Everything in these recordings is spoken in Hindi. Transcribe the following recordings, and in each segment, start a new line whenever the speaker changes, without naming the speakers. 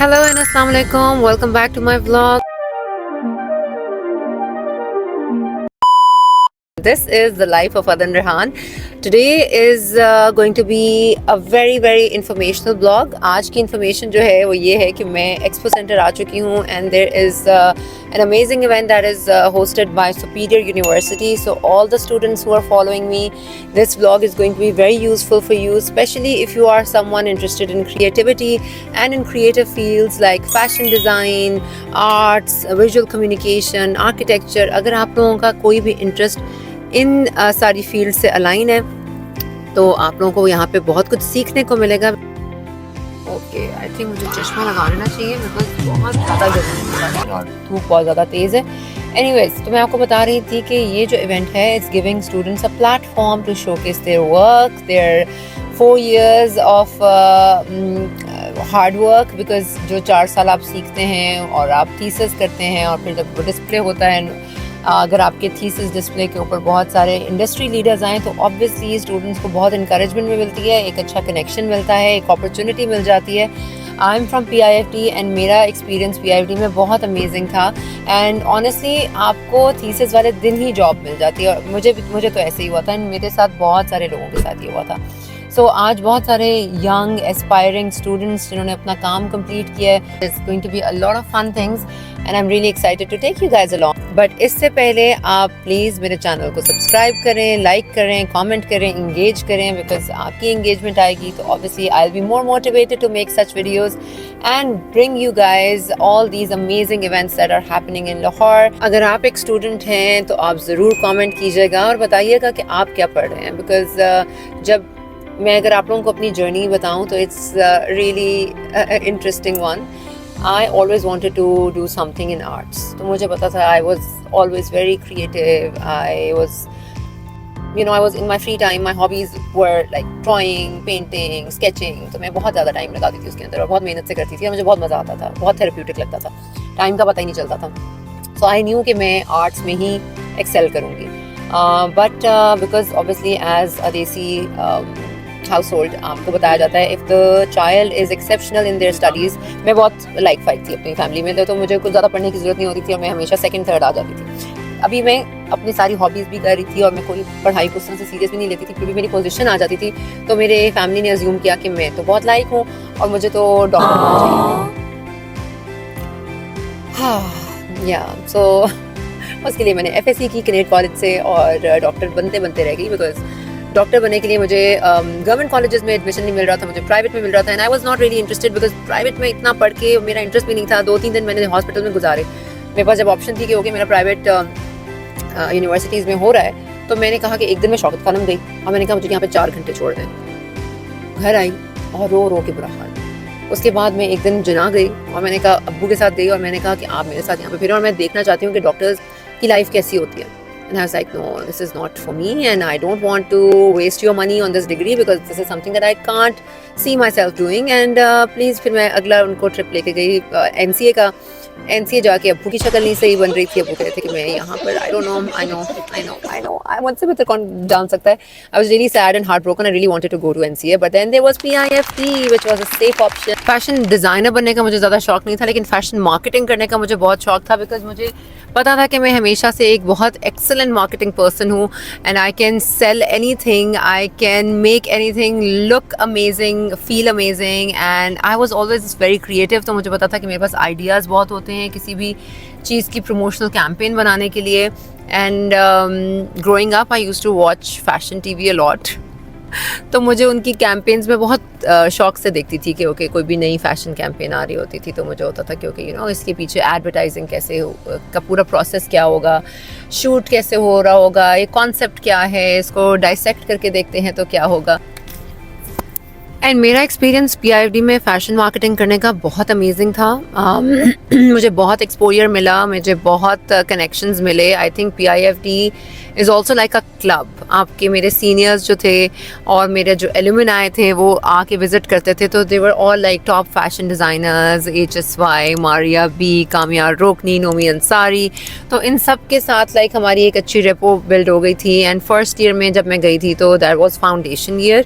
Hello and assalamu alaikum. Welcome back to my vlog. This is the life of Adan Rehan. Today is going to be a very informational blog. आज की information जो है वो ये है कि मैं Expo Center आ चुकी हूँ and there is an amazing event that is hosted by Superior University. So all the students who are following me, this vlog is going to be very useful for you, especially if you are someone interested in creativity and in creative fields like fashion design, arts, visual communication, architecture. अगर आप लोगों का कोई भी interest इन सारी फील्ड से अलाइन है तो आप लोगों को यहाँ पे बहुत कुछ सीखने को मिलेगा. ओके, आई थिंक मुझे चश्मा लगा लेना चाहिए बिकॉज बहुत ज़्यादा गर्मी है और धूप बहुत ज़्यादा तेज़ है. एनीवेज, तो मैं आपको बता रही थी कि ये जो इवेंट है it's giving students a platform to showcase their work, there 4 years of hard work. Because जो 4 साल आप सीखते हैं और आप थीसिस करते हैं और फिर जब वो डिस्प्ले होता है, अगर आपके थीसिस डिस्प्ले के ऊपर बहुत सारे इंडस्ट्री लीडर्स आएँ तो ऑब्वियसली स्टूडेंट्स को बहुत इंकरेजमेंट भी मिलती है, एक अच्छा कनेक्शन मिलता है, एक अपॉर्चुनिटी मिल जाती है. I am from PIFT and मेरा एक्सपीरियंस PIFT में बहुत अमेजिंग था. एंड ऑनेस्टली आपको थीसिस वाले दिन ही जॉब मिल जाती है और मुझे तो ऐसे ही हुआ था एंड मेरे साथ बहुत सारे लोगों के साथ ये हुआ था. सो आज बहुत सारे यंग एस्पायरिंग स्टूडेंट्स जिन्होंने अपना काम कंप्लीट किया है. It's going to be a lot of fun things and I am really excited to take you guys along. But इससे पहले आप प्लीज़ मेरे चैनल को सब्सक्राइब करें, लाइक करें, कमेंट करें, इंगेज करें. बिकॉज आपकी इंगेजमेंट आएगी तो obviously I will be more motivated to make such videos and bring you guys all these amazing events that are happening in Lahore. अगर आप एक स्टूडेंट हैं तो आप ज़रूर कमेंट कीजिएगा और बताइएगा कि आप क्या पढ़ रहे हैं. बिकॉज जब मैं अगर आप लोगों को अपनी जर्नी बताऊं तो it's really interesting one. I always wanted to do something in arts. तो मुझे पता था I was always very creative. I was in my free time, my hobbies were like drawing, painting, sketching. तो मैं बहुत ज़्यादा टाइम लगाती थी उसके अंदर और बहुत मेहनत से करती थी और मुझे बहुत मज़ा आता था, बहुत थेरेप्यूटिक लगता था, टाइम का पता ही नहीं चलता था. So I knew कि मैं आर्ट्स में ही एक्सेल करूँगी. But because obviously as a देसी हाउस होल्ड आपको बताया जाता है if the child is exceptional in their studies. मैं बहुत लाइक फाइट थी अपनी फैमिली में तो मुझे कुछ ज़्यादा पढ़ने की ज़रूरत नहीं होती थी और मैं हमेशा सेकंड थर्ड आ जाती थी. अभी मैं अपनी सारी हॉबीज़ भी कर रही थी और मैं कोई पढ़ाई को उससे सीरियस भी नहीं लेती थी. फिर भी मेरी पोजीशन आ जाती थी तो मेरे फैमिली ने अज्यूम किया कि मैं तो बहुत लाइक हूँ और मुझे तो डॉक्टर बनना चाहिए. या सो उसके लिए मैंने FSC की कनेट कॉलेज से और डॉक्टर बनते रह गई. बिकॉज डॉक्टर बनने के लिए मुझे गवर्नमेंट कॉलेजेस में एडमिशन नहीं मिल रहा था, मुझे प्राइवेट में मिल रहा था. And I was not really interested because private में इतना पढ़ के मेरा इंटरेस्ट भी नहीं था. 2-3 दिन मैंने हॉस्पिटल में गुजारे. मेरे पास जब ऑप्शन थी कि ओके मेरा प्राइवेट यूनिवर्सिटीज़ में हो रहा है तो मैंने कहा कि एक दिन मैं शौकत खानम गई और मैंने कहा मुझे यहाँ पे 4 घंटे छोड़ दें. घर आई और रो के बुरा हाल. उसके बाद मैं एक दिन जना गई और मैंने कहा अब्बू के साथ गई और मैंने कहा कि आप मेरे साथ यहाँ पे फिर और मैं देखना चाहती हूँ कि डॉक्टर्स की लाइफ कैसी होती है. And I was like, no, this is not for me and I don't want to waste your money on this degree because this is something that I can't see myself doing. And please फिर मैं अगला उनको ट्रिप लेके गई NCA का. NCA जाके अब्बू की शक्ल नहीं सही बन रही थी. अब्बू कह रहे थे कि मैं यहाँ पर I know मुझसे बेहतर कौन जान सकता है. I was really sad and heartbroken. I really wanted to go to NCA but then there was PIFT which was a safe option. Fashion designer बनने का मुझे ज़्यादा शौक नहीं था लेकिन फैशन मार्केटिंग करने का मुझे बहुत शौक था. बिकॉज मुझे पता था कि मैं हमेशा से एक बहुत एक्सेलेंट मार्केटिंग पर्सन हूँ and I can sell anything, I can make anything look amazing, feel amazing and I was always very creative. तो मुझे पता था कि मेरे पास आइडियाज़ बहुत होते हैं किसी भी चीज़ की प्रमोशनल कैंपेन बनाने के लिए. And growing up I used to watch fashion TV a lot. तो मुझे उनकी कैंपेन्स में बहुत शौक से देखती थी कि ओके कोई भी नई फैशन कैंपेन आ रही होती थी तो मुझे होता था कि ओके इसके पीछे एडवर्टाइजिंग कैसे का पूरा प्रोसेस क्या होगा, शूट कैसे हो रहा होगा, ये कॉन्सेप्ट क्या है, इसको डाइसेक्ट करके देखते हैं तो क्या होगा. एंड मेरा एक्सपीरियंस PIFT में फ़ैशन मार्केटिंग करने का बहुत अमेजिंग था. मुझे बहुत एक्सपोजर मिला, मुझे बहुत कनेक्शंस मिले. I think PIFT is also like a club. आपके मेरे सीनियर्स जो थे और मेरे जो एलुमनाई थे वो आके विज़िट करते थे तो they were all like top fashion designers, HSY, Maria B, Kamiar Rokni, Nomi Ansari. तो इन सब के साथ लाइक हमारी एक अच्छी रेपो बिल्ड हो गई थी. एंड फर्स्ट ईयर में जब मैं गई थी तो that was foundation year.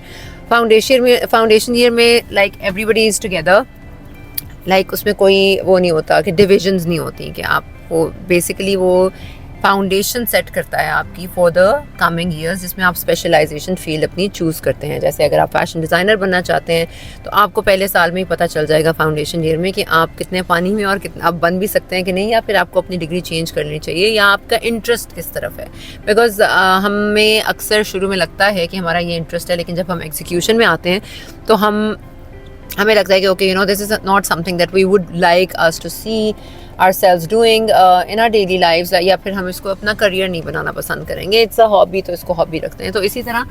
Foundation year में like everybody is together like उसमें कोई वो नहीं होता कि डिविजन्स नहीं होती कि आप वो बेसिकली वो फाउंडेशन सेट करता है आपकी फॉर द कमिंग ईयर्स, जिसमें आप स्पेशलाइजेशन फील्ड अपनी चूज़ करते हैं। जैसे अगर आप फैशन डिज़ाइनर बनना चाहते हैं तो आपको पहले साल में ही पता चल जाएगा फाउंडेशन ईयर में कि आप कितने पानी में और कितना आप बन भी सकते हैं कि नहीं, या फिर आपको अपनी डिग्री चेंज करनी चाहिए, या आपका इंटरेस्ट किस तरफ है। बिकॉज हमें अक्सर शुरू में लगता है कि हमारा ये इंटरेस्ट है, लेकिन जब हम एग्जीक्यूशन में आते हैं तो हमें लगता है कि okay you know this is not something that we would like us to see ourselves doing in our daily lives, या फिर हम इसको अपना करियर नहीं बनाना पसंद करेंगे। इट्स अ हॉबी, तो इसको हॉबी रखते हैं। तो इसी तरह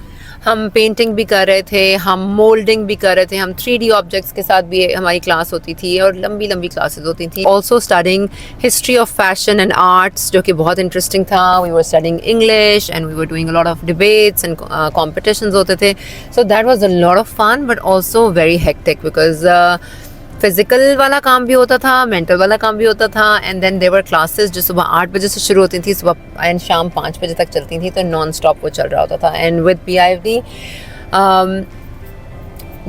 हम पेंटिंग भी कर रहे थे, हम मोल्डिंग भी कर रहे थे, हम 3D ऑब्जेक्ट्स के साथ भी हमारी क्लास होती थी और लंबी लंबी क्लासेस होती थी। Also studying history of fashion and arts, जो कि बहुत इंटरेस्टिंग था। We were studying English and we were doing a lot of debates and competitions होते थे। So that was a lot of fun but also very hectic, because physical वाला काम भी होता था, मेंटल वाला काम भी होता था। एंड देन देवर क्लासेस जो सुबह 8 बजे से शुरू होती थी, सुबह एंड शाम 5 बजे तक चलती थी, तो नॉन स्टॉप वो चल रहा होता था। And with PIFD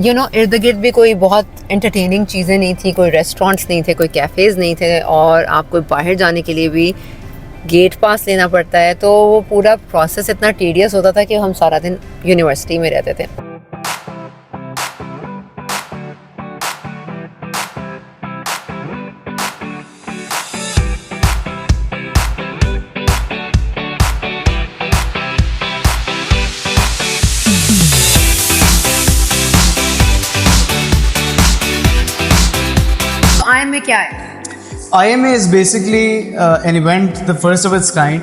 you know इर्द गिर्द भी कोई बहुत एंटरटेनिंग चीज़ें नहीं थी, कोई रेस्टोरेंट्स नहीं थे, कोई कैफ़ेज़ नहीं थे, और आपको बाहर जाने के लिए भी गेट पास लेना पड़ता है। तो वो पूरा प्रोसेस इतना टीडियस होता था कि हम सारा दिन यूनिवर्सिटी में रहते थे। में क्या है?
IMA is basically an event, the first of its kind.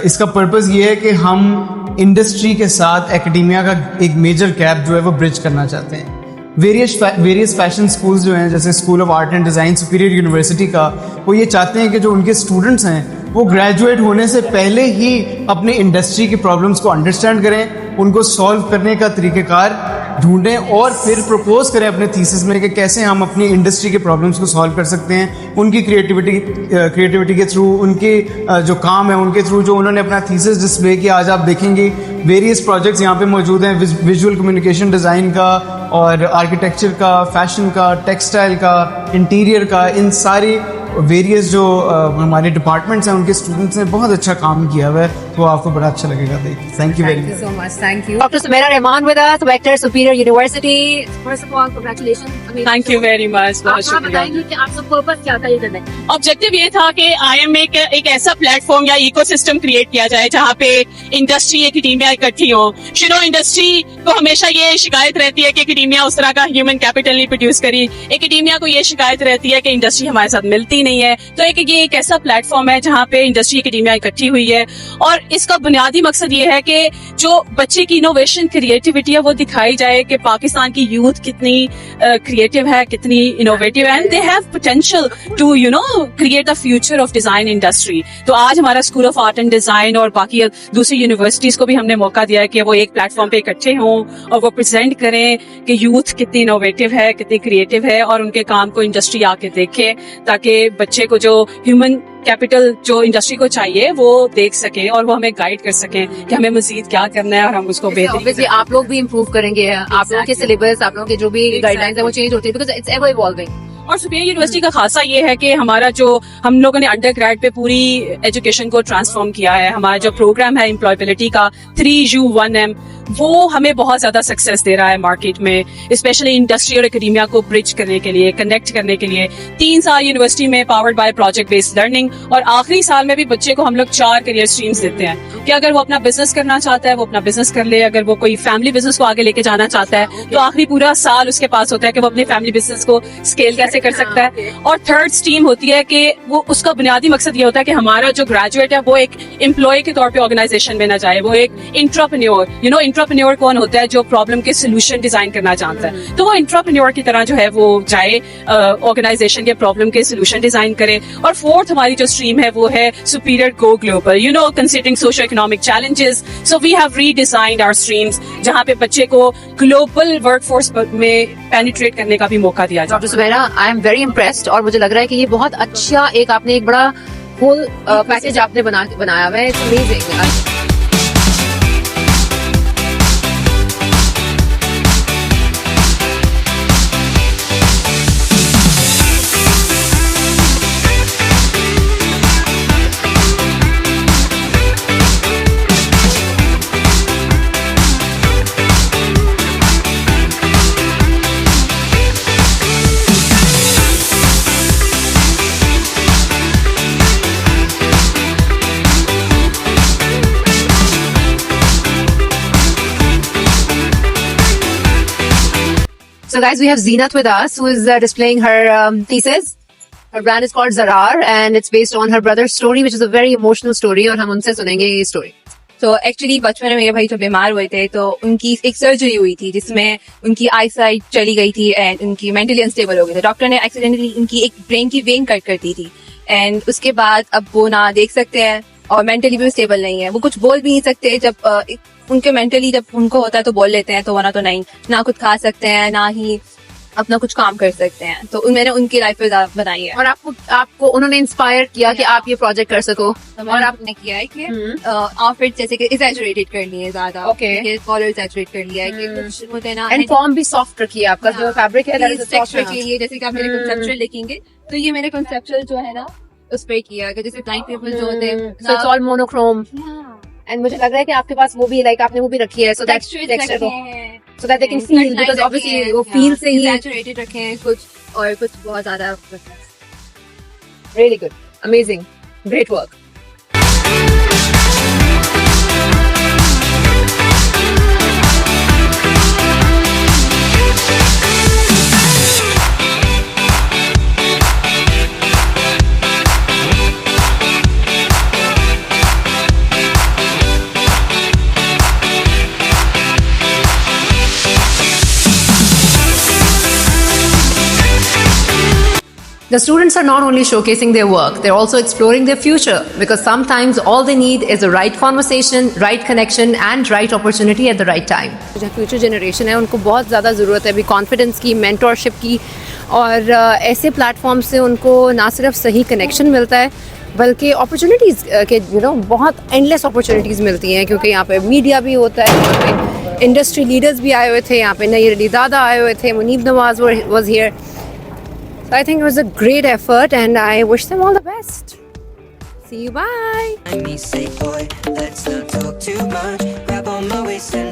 इसका पर्पस ये है कि हम इंडस्ट्री के साथ एकेडेमिया का एक मेजर गैप जो है वो ब्रिज करना चाहते हैं। वेरियस फैशन स्कूल्स जो हैं, जैसे school of art and design superior university का, वो ये चाहते हैं कि जो उनके स्टूडेंट्स हैं वो ग्रेजुएट होने से पहले ही अपनी इंडस्ट्री की प्रॉब्लम्स को अंडरस्टैंड करें, उनको सॉल्व करने का तरीक़ेकार ढूंढें और फिर प्रपोज करें अपने थीसिस में कि कैसे हम अपनी इंडस्ट्री के प्रॉब्लम्स को सॉल्व कर सकते हैं। उनकी क्रिएटिविटी के थ्रू, उनके जो काम है उनके थ्रू, जो उन्होंने अपना थीसिस डिस्प्ले किया। आज आप देखेंगे वेरियस प्रोजेक्ट्स यहाँ पे मौजूद हैं, विजुअल कम्युनिकेशन डिज़ाइन का और आर्किटेक्चर का, फैशन का, टेक्सटाइल का, इंटीरियर का, इन सारी वेरियस जो हमारे डिपार्टमेंट्स हैं उनके स्टूडेंट्स ने बहुत अच्छा काम किया हुआ है, तो आपको बड़ा अच्छा लगेगा देख। Thank you very
so much. Thank you doctor Sumera Rehman with us, vector Superior University. First of all congratulations.
Thank you very much. बहुत शुक्रिया।
बताएंगे कि आपका पर्पस क्या था ये करने का?
ऑब्जेक्टिव ये था कि IMA एक ऐसा प्लेटफॉर्म या इकोसिस्टम क्रिएट किया जाए जहाँ पे इंडस्ट्री एकेडेमिया इकट्ठी हो। शुरू इंडस्ट्री को हमेशा ये शिकायत रहती है कि एकेडेमिया उस तरह का ह्यूमन कैपिटल नहीं प्रोड्यूस करी। एकेडेमिया को ये शिकायत रहती है कि इंडस्ट्री हमारे साथ मिलती नहीं है। तो ये एक ऐसा प्लेटफॉर्म है जहाँ पे इंडस्ट्री एकेडेमिया इकट्ठी हुई है, और इसका बुनियादी मकसद ये है कि जो बच्चे की इनोवेशन क्रिएटिविटी है वो दिखाई जाए कि पाकिस्तान की यूथ कितनी क्रिएटिव है, कितनी इनोवेटिव है, and they have potential to create the future of design industry. तो आज हमारा school of art and design और बाकी दूसरी यूनिवर्सिटीज को भी हमने मौका दिया है कि वो एक प्लेटफॉर्म पे इकट्ठे हों और वो प्रेजेंट करें कि यूथ कितनी इनोवेटिव है, कितनी क्रिएटिव है, और उनके काम को इंडस्ट्री आके देखे, ताकि बच्चे को जो ह्यूमन कैपिटल जो इंडस्ट्री को चाहिए वो देख सके और वो हमें गाइड कर सकें कि हमें मजीद क्या करना है और हम उसको
बेहतर। आप लोग भी इम्प्रूव करेंगे, आप लोगों के सिलेबस, आप लोगों के जो भी गाइडलाइंस है वो चेंज होती है, बिकॉज़ इट्स एवर इवॉल्विंग।
और सुपीरियर यूनिवर्सिटी का खासा ये है कि हमारा जो हम लोगों ने अंडर ग्रेड पे पूरी एजुकेशन को ट्रांसफॉर्म किया है। हमारा जो प्रोग्राम है एम्प्लॉयबिलिटी का 3U1M, वो हमें बहुत ज्यादा सक्सेस दे रहा है मार्केट में, स्पेशली इंडस्ट्री और एकेडेमिया को ब्रिज करने के लिए, कनेक्ट करने के लिए। 3 साल यूनिवर्सिटी में powered by project based learning, और आखिरी साल में भी बच्चे को हम लोग 4 करियर स्ट्रीम्स देते हैं कि अगर वो अपना बिजनेस करना चाहता है वो अपना बिजनेस कर ले, अगर वो कोई फैमिली बिजनेस को आगे लेके जाना चाहता है तो आखिरी पूरा साल उसके पास होता है कि वो अपने फैमिली बिजनेस को स्केल कैसे कर सकता है। और थर्ड स्ट्रीम होती है कि वो उसका बुनियादी मकसद ये होता है कि हमारा जो ग्रेजुएट है वो एक एम्प्लॉय के तौर पे ऑर्गेनाइजेशन में ना जाए, वो एक इंट्राप्रेन्योर, इंट्राप्रेन्योर कौन होता है? जो प्रॉब्लम के सोल्यूशन डिजाइन करना चाहता है, तो वो इंट्राप्रेन्योर की तरह जो है वो जाए, ऑर्गेनाइजेशन के प्रॉब्लम के सोल्यूशन डिजाइन करे। और फोर्थ हमारी जो स्ट्रीम है वो है Superior go global, considering socio economic challenges. So we have redesigned our streams जहाँ पे बच्चे को ग्लोबल वर्कफोर्स में पेनिट्रेट करने का भी मौका दिया जाए।
Doctor Sumera, I am very impressed, और मुझे लग रहा है कि ये बहुत अच्छा आपने एक बड़ा फुल पैकेज आपने बनाया हुआ है। It's amazing. So guys, we have Zeenat with us, who is displaying her thesis. Her brand is called Zarar, and it's based on her brother's story, which is a very emotional story. और हम उनसे सुनेंगे ये story.
तो एक्चुअली बचपन में मेरे भाई जब बीमार हुए थे तो उनकी एक सर्जरी हुई थी जिसमें उनकी आई साइट चली गई थी एंड उनकी मेंटली अनस्टेबल हो गई थी. डॉक्टर ने एक्सीडेंटली उनकी एक ब्रेन की वेन कट कर दी थी एंड उसके बाद अब वो ना देख सकते हैं और मेंटली भी स्टेबल नहीं है. वो कुछ बोल भी नहीं सकते. जब उनके मेंटली जब उनको होता है तो बोल लेते हैं, तो वरना तो नहीं. ना कुछ खा सकते हैं, ना ही अपना कुछ काम कर सकते हैं. तो मैंने उनकी लाइफ बनाई है
और आपको उन्होंने इंस्पायर किया कि आप ये प्रोजेक्ट कर सको.
और आपने किया है कि आउटफिट जैसे कि एग्जैजरेटेड करनी है ज्यादा.
Okay.
कॉलर एग्जैजरेट कर लिया है कि कुछ होते हैं ना.
एंड फॉर्म भी सॉफ्ट रखी है आपका जो फैब्रिक है. that is a soft
texture
हाँ.
के लिए जैसे कि आप मेरे कंसेप्चुअल लिखेंगे तो ये मेरे कंसेप्चुअल जो है ना उस पर किया है. जैसे टाइम टेबल जो होते हैं
So it's all monochrome. And मुझे लग रहा है कि आपके पास वो भी लाइक आपने वो भी रखी है. So that so that they can feel, because obviously वो feel से ही.
एग्जैजरेटेड रखे हैं कुछ और कुछ बहुत ज्यादा.
Really good, amazing, great work. The students are not only showcasing their work, they're also exploring their future, because sometimes all they need is the right conversation, right connection and right opportunity at the right time. जो future generation है उनको बहुत ज़्यादा ज़रूरत है अभी कॉन्फिडेंस की, मेंटोरशिप की, और ऐसे प्लेटफॉर्म से उनको ना सिर्फ सही कनेक्शन मिलता है बल्कि अपॉर्चुनिटीज़ के बहुत एंडलेस अपॉर्चुनिटीज़ मिलती हैं, क्योंकि यहाँ पे मीडिया भी होता है, यहाँ पे इंडस्ट्री लीडर्स भी आए हुए थे, यहाँ पे नईर अली दादा आए हुए थे, Munib Nawaz was here. So I think it was a great effort and I wish them all the best. See you, bye.
Let me say, boy, let's not talk too much. Grab on my waist and